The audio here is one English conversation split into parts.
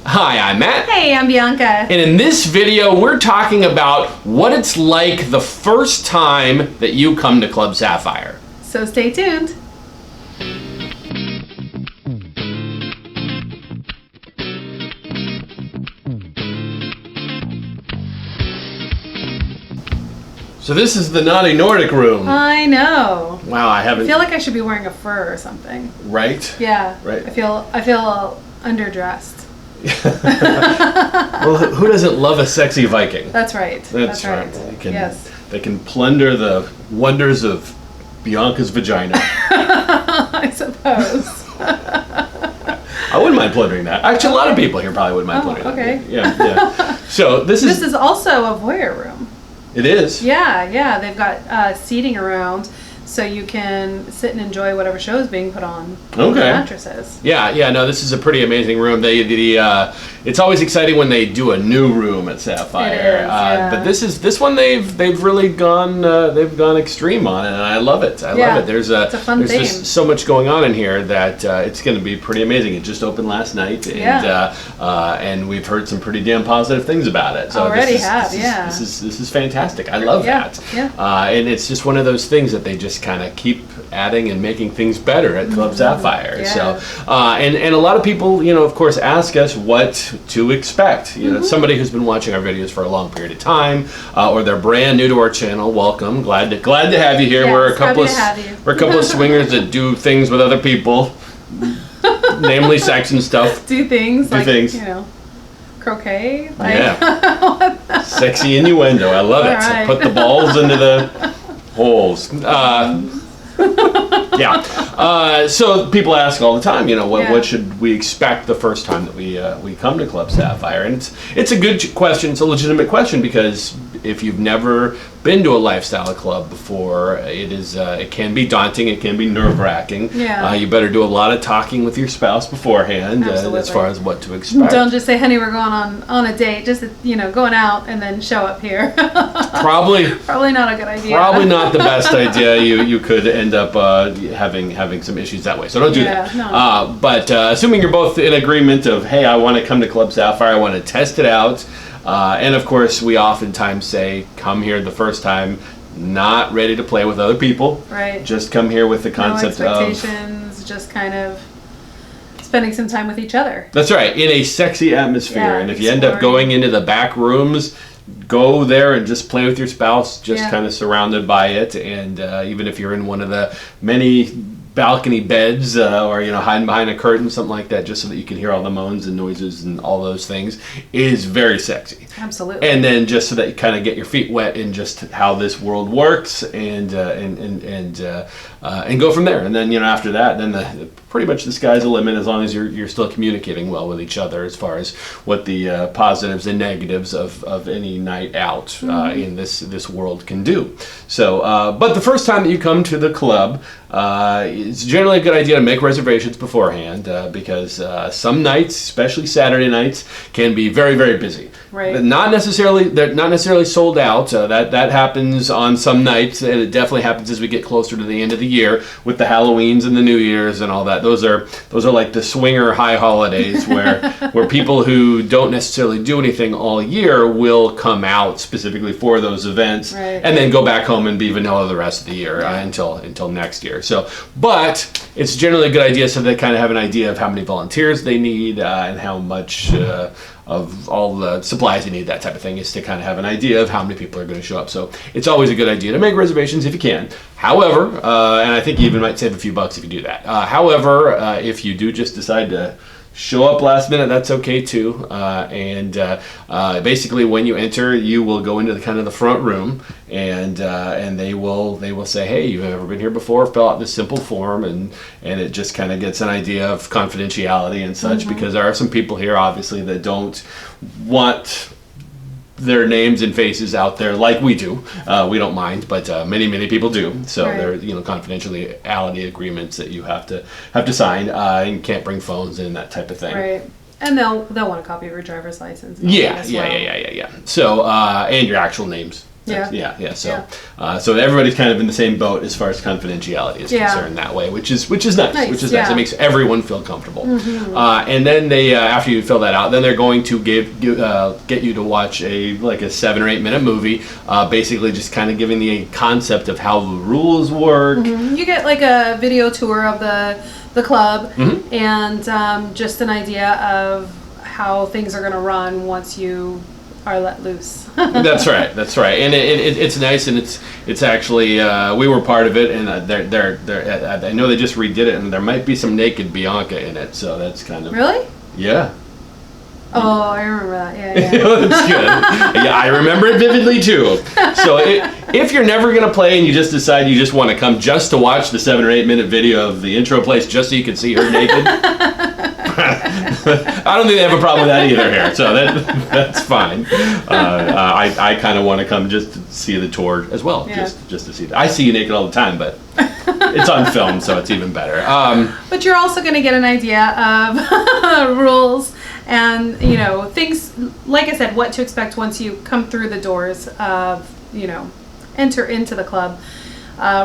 Hi, I'm Matt. Hey, I'm Bianca. And in this video, we're talking about what it's like the first time that you come to Club Sapphire. So stay tuned. So this is the Naughty Nordic room. I know. Wow, I haven't... I feel like I should be wearing a fur or something. Right? Yeah. Right. I feel underdressed. Well, who doesn't love a sexy Viking? That's right. That's right. Yes. They can plunder the wonders of Bianca's vagina. I suppose. I wouldn't mind plundering that. Actually, a lot of people here probably wouldn't mind plundering okay. that. Yeah. So this is also a voyeur room. It is? Yeah. They've got seating around, so you can sit and enjoy whatever show is being put on. Okay. The mattresses. Yeah. No, this is a pretty amazing room. It's always exciting when they do a new room at Sapphire. It is, yeah. But this one they've really gone extreme on it, and I love it. I love it. There's it's a fun there's theme. Just so much going on in here that it's going to be pretty amazing. It just opened last night, and we've heard some pretty damn positive things about it. So this is fantastic. I love that. Yeah. And it's just one of those things that they just kind of keep adding and making things better at Club Sapphire. Yeah. So and a lot of people, of course, ask us what to expect. Somebody who's been watching our videos for a long period of time, or they're brand new to our channel. Welcome, glad to have you here. Yes, we're a couple of swingers that do things with other people, namely sex and stuff. Do things. Croquet. Sexy innuendo. I love it. Right. So put the balls into the holes. So people ask all the time, what should we expect the first time that we come to Club Sapphire? And it's a good question. It's a legitimate question, because if you've never been to a lifestyle club before, it can be daunting. It can be nerve-wracking. Yeah. You better do a lot of talking with your spouse beforehand as far as what to expect. Don't just say, honey, we're going on a date. Just going out and then show up here. Probably not a good idea. Probably not the best idea. You could end up having some issues that way. So don't do that. No. But assuming you're both in agreement of, hey, I want to come to Club Sapphire, I want to test it out. And of course, we oftentimes say, come here the first time, not ready to play with other people. Right. Just come here with the concept no expectations, just kind of spending some time with each other. That's right, in a sexy atmosphere. Yeah, and if you end up going into the back rooms, go there and just play with your spouse, just kind of surrounded by it. And even if you're in one of the many balcony beds or hiding behind a curtain, something like that, just so that you can hear all the moans and noises and all those things, is very sexy. Absolutely. And then just so that you kind of get your feet wet in just how this world works, and go from there. And then after that, then pretty much the sky's the limit, as long as you're still communicating well with each other as far as what the positives and negatives of any night out in this world can do. So, but the first time that you come to the club, it's generally a good idea to make reservations beforehand, because some nights, especially Saturday nights, can be very, very busy. Right. They're not necessarily sold out. That happens on some nights, and it definitely happens as we get closer to the end of the year with the Halloweens and the New Year's and all that. Those are like the swinger high holidays where people who don't necessarily do anything all year will come out specifically for those events, and then go back home and be vanilla the rest of the year until next year. So, but it's generally a good idea so they kind of have an idea of how many volunteers they need and how much of all the supplies you need, that type of thing, is to kind of have an idea of how many people are going to show up. So it's always a good idea to make reservations if you can. However, and I think you even might save a few bucks if you do that. However, if you do just decide to show up last minute, that's okay too. Basically, when you enter, you will go into the front room, and they will say, hey, you've ever been here before? Fill out this simple form, and it just kind of gets an idea of confidentiality and such, because there are some people here, obviously, that don't want their names and faces out there like we do. We don't mind, but many people do. So there are confidentiality agreements that you have to sign, and can't bring phones in, that type of thing. Right. And they'll want a copy of your driver's license. Yeah. So and your actual names. Yeah. So everybody's kind of in the same boat as far as confidentiality is concerned that way, which is nice. Which is nice. It makes everyone feel comfortable. And then they after you fill that out, then they're going to get you to watch a 7 or 8 minute movie, basically just kind of giving the concept of how the rules work. You get like a video tour of the club and just an idea of how things are going to run once you are let loose. That's right. And it's nice, and it's actually we were part of it, and I know they just redid it, and there might be some naked Bianca in it, so that's kind of really. Yeah. Oh, I remember that. Yeah. That's good. Yeah, I remember it vividly too. So if you're never going to play and you just decide you just want to come just to watch the 7 or 8 minute video of the intro place just so you can see her naked, I don't think they have a problem with that either here. So that's fine. I kind of want to come just to see the tour as well, just to see that. I see you naked all the time, but it's on film, so it's even better. But you're also going to get an idea of rules. And, things, like I said, what to expect once you come through the doors of, enter into the club.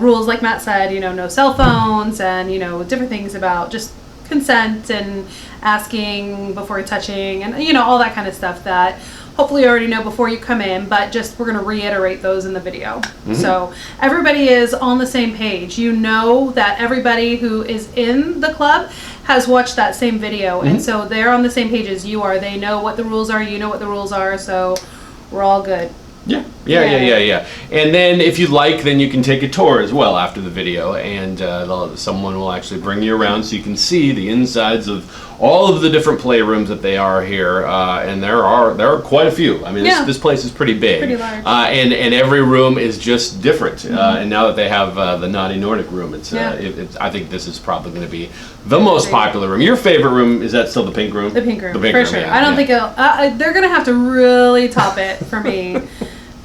Rules, like Matt said, no cell phones and, different things about just consent and asking before touching and, all that kind of stuff that hopefully you already know before you come in, but just we're going to reiterate those in the video. So everybody is on the same page. You know that everybody who is in the club has watched that same video, and so they're on the same page as you are. They know what the rules are, you know what the rules are, so we're all good. Yeah. And then if you'd like, then you can take a tour as well after the video, and someone will actually bring you around so you can see the insides of all of the different playrooms that they are here, and there are quite a few. I mean, this place is pretty big. Pretty large. And every room is just different. And now that they have the Naughty Nordic room, I think this is probably going to be the most popular room. Your favorite room, is that still the pink room? The pink room, the pink for room, sure. Yeah, I don't think they're going to have to really top it for me.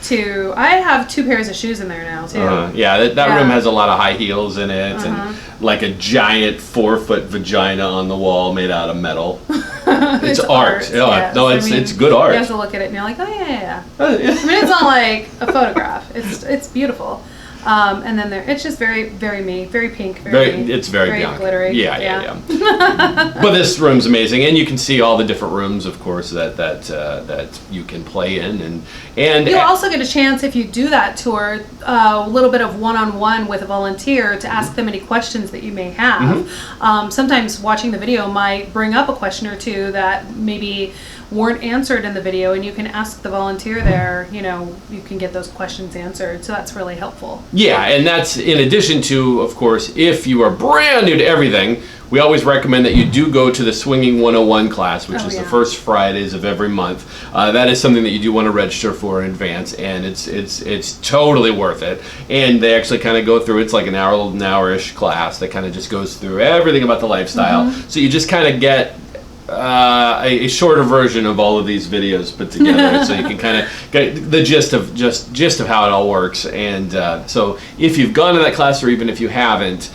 I have 2 pairs of shoes in there now too. That room has a lot of high heels in it, and like a giant 4-foot vagina on the wall made out of metal. It's art. It's good art. You have to look at it and you're like, oh yeah. I mean, it's not like a photograph. It's beautiful. And then it's just very, very me, very pink, it's very Bianca. Glittery. Yeah. But this room's amazing, and you can see all the different rooms, of course, that you can play in, and you'll also get a chance if you do that tour, a little bit of one-on-one with a volunteer to ask them any questions that you may have. Sometimes watching the video might bring up a question or two that maybe weren't answered in the video, and you can ask the volunteer there, you can get those questions answered, so that's really helpful. Yeah, and that's in addition to, of course, if you are brand new to everything, we always recommend that you do go to the Swinging 101 class, which is the first Fridays of every month. That is something that you do want to register for in advance, and it's totally worth it. And they actually kind of go through, it's like an hour-ish class that kind of just goes through everything about the lifestyle. So you just kind of get a shorter version of all of these videos put together, so you can kind of get the gist of how it all works. And so if you've gone to that class, or even if you haven't,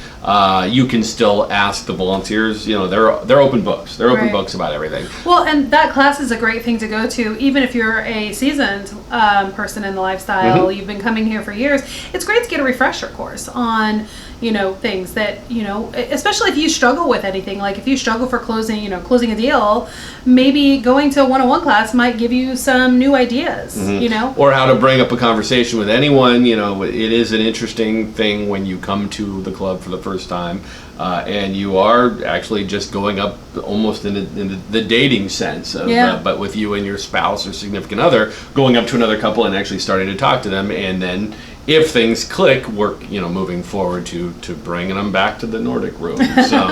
you can still ask the volunteers. They're open books. They're open books about everything. Well, and that class is a great thing to go to, even if you're a seasoned person in the lifestyle. You've been coming here for years. It's great to get a refresher course on things that, especially if you struggle with anything, like if you struggle for closing a deal, maybe going to a 101 class might give you some new ideas, Or how to bring up a conversation with anyone. It is an interesting thing when you come to the club for the first time, and you are actually just going up almost in the dating sense of, but with you and your spouse or significant other, going up to another couple and actually starting to talk to them, and then if things click, work, moving forward to bringing them back to the Nordic room. So,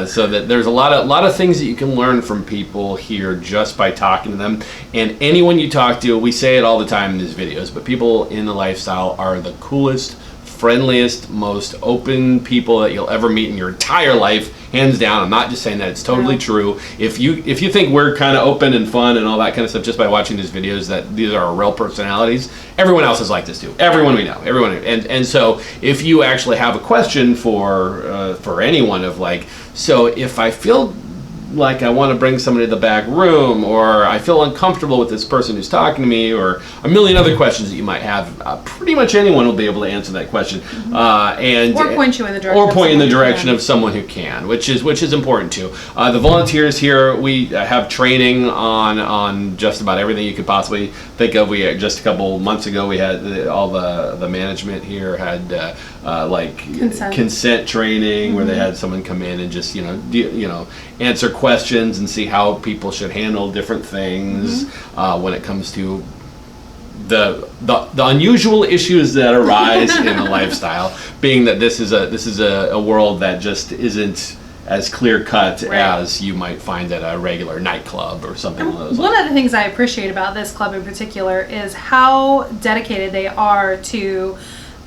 so that there's a lot of things that you can learn from people here just by talking to them. And anyone you talk to, we say it all the time in these videos, but people in the lifestyle are the coolest, friendliest, most open people that you'll ever meet in your entire life, hands down. I'm not just saying that, it's totally true. If you think we're kind of open and fun and all that kind of stuff just by watching these videos, that these are our real personalities, everyone else is like this too. Everyone we know, and so if you actually have a question for anyone of like, so if I feel like I want to bring somebody to the back room, or I feel uncomfortable with this person who's talking to me, or a million other questions that you might have. Pretty much anyone will be able to answer that question, or point you in the direction, or point in the direction of someone who can, which is important too. The volunteers here, we have training on just about everything you could possibly think of. We just a couple months ago we had all the management here had like consent training, where they had someone come in and just answer questions and see how people should handle different things when it comes to the unusual issues that arise in a lifestyle, being that this is a world that just isn't as clear cut as you might find at a regular nightclub or something like those. One of the things I appreciate about this club in particular is how dedicated they are to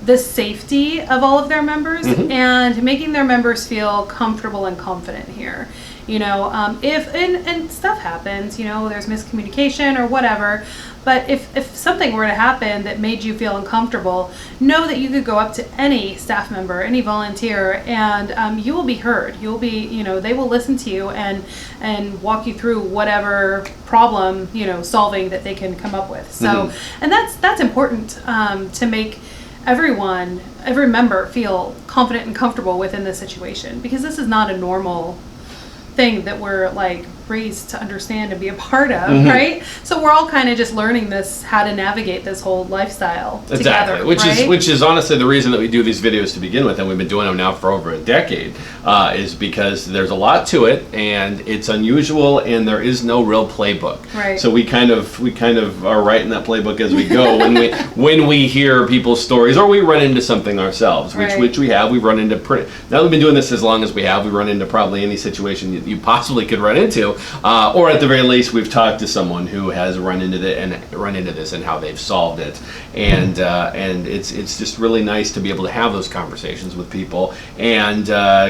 the safety of all of their members and making their members feel comfortable and confident here. If and stuff happens, there's miscommunication or whatever, but if something were to happen that made you feel uncomfortable, know that you could go up to any staff member, any volunteer, and you will be heard. You'll be, they will listen to you and walk you through whatever problem, solving that they can come up with. So, and that's important to make every member feel confident and comfortable within the situation, because this is not a normal thing that we're like raised to understand and be a part of, right? So we're all kind of just learning how to navigate this whole lifestyle together, which is honestly the reason that we do these videos to begin with, and we've been doing them now for over a decade, is because there's a lot to it, and it's unusual, and there is no real playbook. Right. So we kind of are writing that playbook as we go when we hear people's stories, or we run into something ourselves, which we have. We've run into now that we've been doing this as long as we have, we run into probably any situation you possibly could run into. Or at the very least, we've talked to someone who has run into this and how they've solved it, and it's just really nice to be able to have those conversations with people and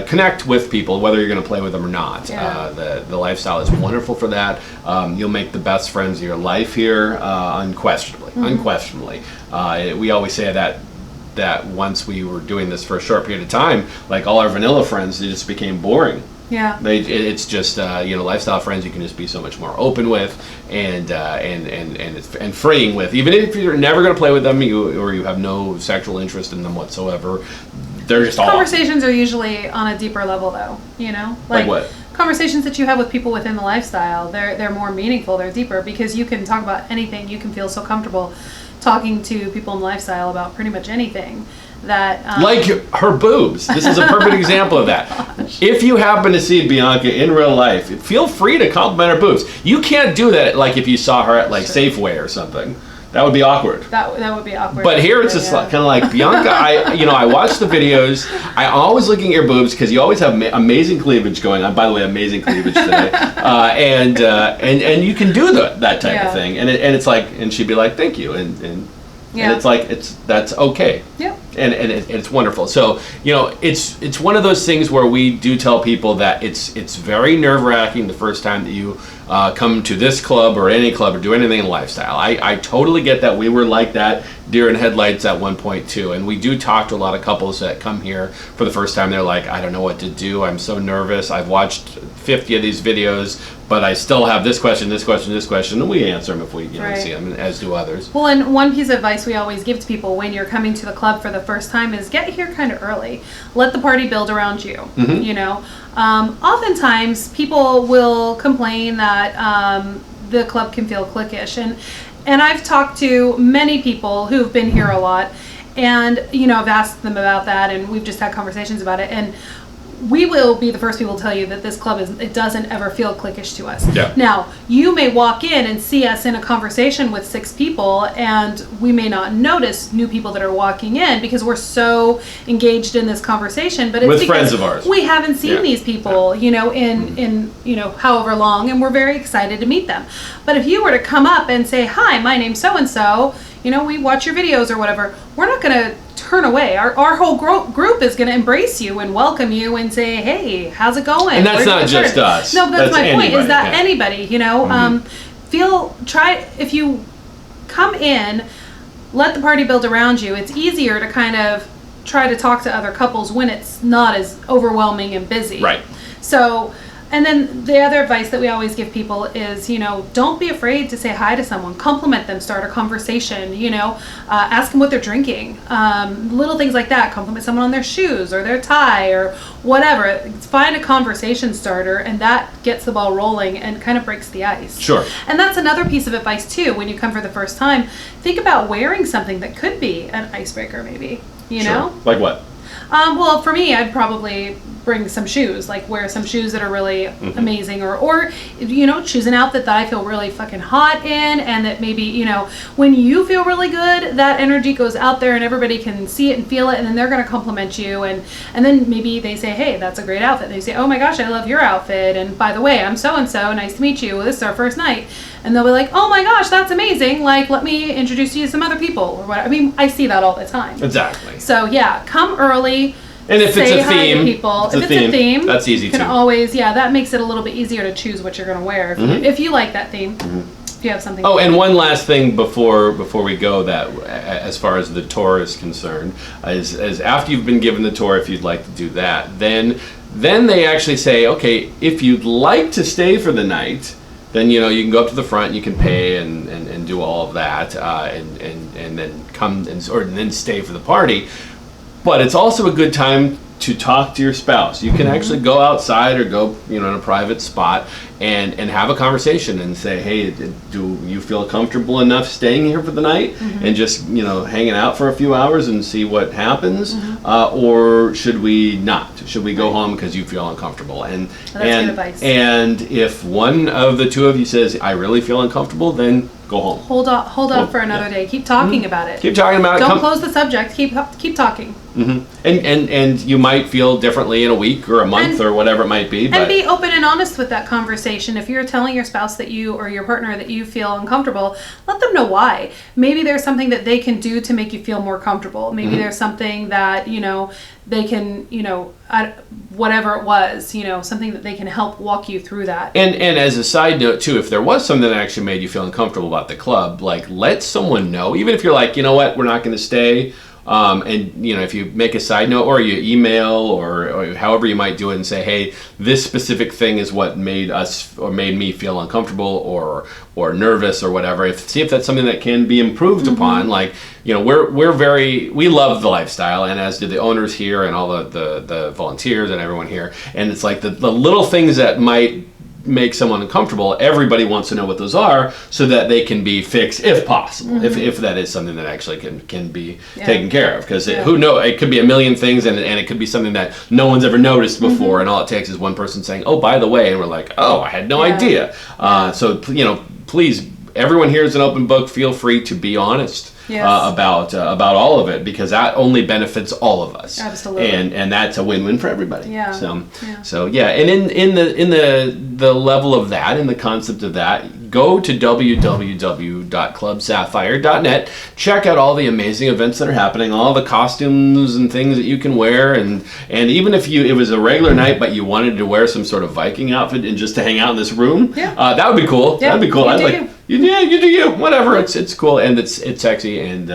connect with people, whether you're going to play with them or not. Yeah. The lifestyle is wonderful for that. You'll make the best friends of your life here, unquestionably. We always say that once we were doing this for a short period of time, like all our vanilla friends, they just became boring. Yeah. It's just lifestyle friends you can just be so much more open with and freeing with. Even if you're never going to play with them, or you have no sexual interest in them whatsoever, they're just conversations are usually on a deeper level, though. Like what? Conversations that you have with people within the lifestyle, they're more meaningful, they're deeper, because you can talk about anything. You can feel so comfortable talking to people in the lifestyle about pretty much anything. Like her boobs. This is a perfect example of that. If you happen to see Bianca in real life, feel free to compliment her boobs. You can't do that like if you saw her at Safeway or something. That would be awkward. That would be awkward. But here it's just kind of like, Bianca, I watch the videos. I'm always looking at your boobs because you always have amazing cleavage going on. By the way, amazing cleavage today. And you can do that type of thing. And it's like, and she'd be like, thank you. And it's like, that's okay. Yeah. And it's wonderful. So, it's one of those things where we do tell people that it's very nerve-wracking the first time that you come to this club or any club or do anything in lifestyle. I totally get that. We were like that, deer in headlights at one point too. And we do talk to a lot of couples that come here for the first time. They're like, I don't know what to do. I'm so nervous. I've watched 50 of these videos, but I still have this question, and we answer them if we see them, as do others. Well, and one piece of advice we always give to people when you're coming to the club for the first time is get here kind of early. Let the party build around you. Oftentimes people will complain that the club can feel cliquish, and I've talked to many people who've been here a lot, and I've asked them about that, and we've just had conversations about it, and we will be the first people to tell you that this club it doesn't ever feel cliquish to us. Yeah. Now, you may walk in and see us in a conversation with 6 people, and we may not notice new people that are walking in because we're so engaged in this conversation. But it's with friends of ours. We haven't seen these people, in however long, and we're very excited to meet them. But if you were to come up and say, "Hi, my name's so and so," we watch your videos or whatever, we're not going to turn away. Our whole group is going to embrace you and welcome you and say, "Hey, how's it going?" And that's not just us. No, that's my point. Is that anybody? If you come in, let the party build around you. It's easier to kind of try to talk to other couples when it's not as overwhelming and busy. Right. So, And then the other advice that we always give people is, don't be afraid to say hi to someone, compliment them, start a conversation, ask them what they're drinking, little things like that, compliment someone on their shoes or their tie or whatever. Find a conversation starter, and that gets the ball rolling and kind of breaks the ice. Sure. And that's another piece of advice too. When you come for the first time, think about wearing something that could be an icebreaker, maybe, know? Like what? Well, for me, I'd probably bring some shoes, like wear some shoes that are really amazing, or choose an outfit that I feel really fucking hot in, and that maybe, when you feel really good, that energy goes out there and everybody can see it and feel it, and then they're going to compliment you, and then maybe they say, hey, that's a great outfit. They say, oh my gosh, I love your outfit, and by the way, I'm so-and-so, nice to meet you, this is our first night. And they'll be like, oh my gosh, that's amazing, like, let me introduce you to some other people, or what. I mean, I see that all the time. Exactly. So yeah, come early. And if it's a theme, people. If it's a theme, that's easy too. You can always, that makes it a little bit easier to choose what you're going to wear if you like that theme. If you have something. Oh, and one last thing before we go, that as far as the tour is concerned, is after you've been given the tour, if you'd like to do that, then they actually say, okay, if you'd like to stay for the night, then you can go up to the front, you can pay and do all of that, and then come and then stay for the party. But it's also a good time to talk to your spouse. You can actually go outside or go, in a private spot and have a conversation and say, hey, do you feel comfortable enough staying here for the night and just, hanging out for a few hours and see what happens? Or should we not? Should we go home because you feel uncomfortable? And good advice. And if one of the two of you says, I really feel uncomfortable, then go home. Hold up for another day. Keep talking about it. Keep talking about it. Don't close the subject. Keep talking. And you might feel differently in a week or a month or whatever it might be. And be open and honest with that conversation. If you're telling your spouse that you or your partner that you feel uncomfortable, let them know why. Maybe there's something that they can do to make you feel more comfortable. Maybe there's something that, they can, whatever it was, something that they can help walk you through that. And as a side note too, if there was something that actually made you feel uncomfortable about the club, like let someone know, even if you're like, you know what, we're not going to stay. And if you make a side note or you email or however you might do it and say, hey, this specific thing is what made me feel uncomfortable or nervous or whatever. See if that's something that can be improved upon. Like, we love the lifestyle, and as do the owners here and all the volunteers and everyone here. And it's like the little things that might make someone uncomfortable, everybody wants to know what those are so that they can be fixed if possible, if that is something that actually can be taken care of, because who knows, it could be a million things, and it could be something that no one's ever noticed before, and all it takes is one person saying, oh, by the way, and we're like, oh, I had no idea. So please, everyone here is an open book. Feel free to be honest about all of it, because that only benefits all of us. Absolutely. And that's a win-win for everybody. Yeah. So and in the level of that, in the concept of that, go to www.clubsapphire.net. Check out all the amazing events that are happening, all the costumes and things that you can wear, and even if it was a regular night but you wanted to wear some sort of Viking outfit and just to hang out in this room, that would be cool. Yeah, that'd be cool. You do you. Whatever. It's cool, and it's sexy, and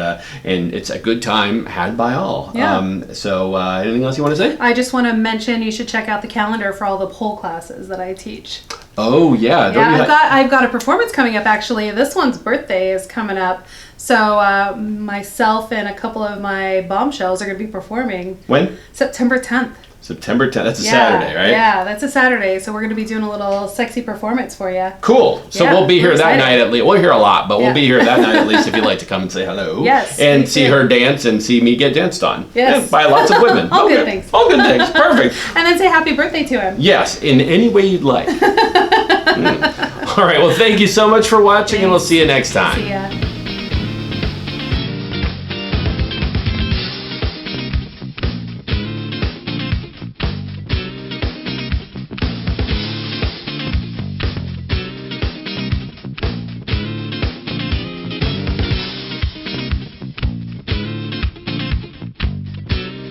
it's a good time had by all. Yeah. So anything else you want to say? I just want to mention you should check out the calendar for all the pole classes that I teach. Oh yeah. I've got a performance coming up actually. This one's birthday is coming up. So myself and a couple of my bombshells are going to be performing. When? September 10th. September 10th. That's a Saturday, right? Yeah, that's a Saturday. So we're going to be doing a little sexy performance for you. Cool. So we'll be here that night at least. We'll hear a lot, but we'll be here that night at least if you'd like to come and say hello. Yes. And see her dance and see me get danced on. Yes. Yeah, by lots of women. All good things. All good things. Perfect. And then say happy birthday to him. Yes, in any way you'd like. All right. Well, thank you so much for watching, and we'll see you next time. See ya.